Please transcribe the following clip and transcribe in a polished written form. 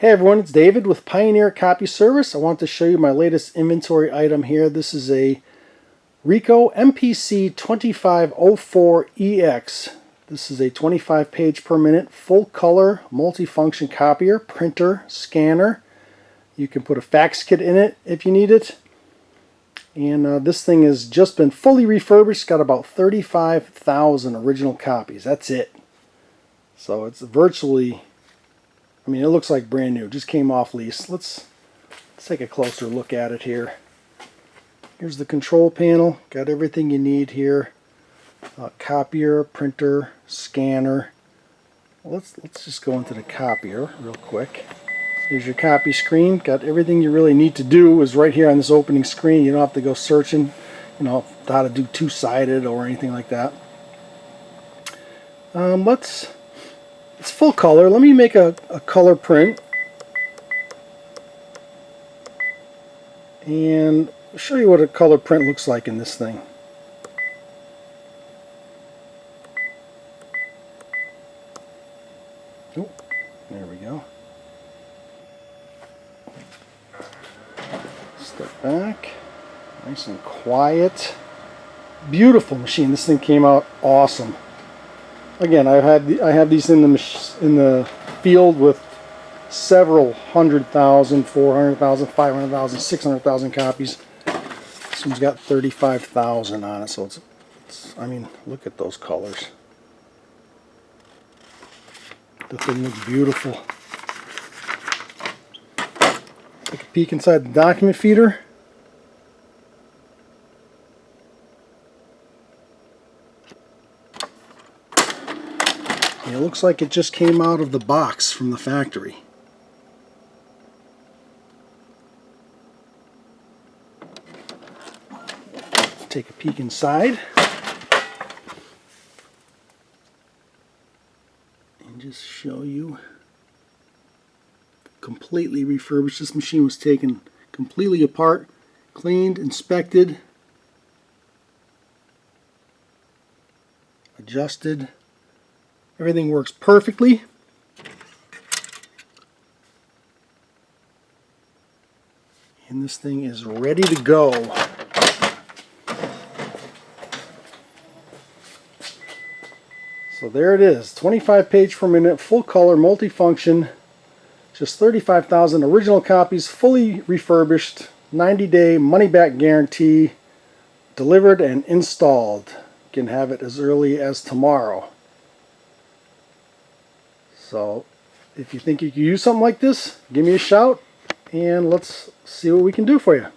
Hey everyone, it's David with Pioneer Copy Service. I want to show you my latest inventory item here. This is a Ricoh MPC 2504EX. This is a 25 page per minute full color multifunction copier, printer, scanner. You can put a fax kit in it if you need it. And this thing has just been fully refurbished. It's got about 35,000 original copies. That's it. So it's virtually, I mean, it looks like brand new. Just came off lease. Let's take a closer look at it here. Here's the control panel. Got everything you need here. Copier, printer, scanner. Let's just go into the copier real quick. Here's your copy screen. Got everything you really need to do is right here on this opening screen. You don't have to go searching, you know, how to do two-sided or anything like that. It's full color. Let me make a color print and I'll show you what a color print looks like in this thing. Oh, there we go. Step back. Nice and quiet. Beautiful machine. This thing came out awesome. Again, I have these in the field with several 100,000, 400,000, 500,000, 600,000 copies. This one's got 35,000 on it, so it's I mean, look at those colors. The thing looks beautiful. Take a peek inside the document feeder. It looks like it just came out of the box from the factory. Take a peek inside and just show you. Completely refurbished. This machine was taken completely apart, cleaned, inspected, adjusted. Everything works perfectly. And this thing is ready to go. So there it is, 25 page per minute, full color, multifunction, just 35,000 original copies, fully refurbished, 90-day money-back guarantee, delivered and installed. You can have it as early as tomorrow. So if you think you could use something like this, give me a shout and let's see what we can do for you.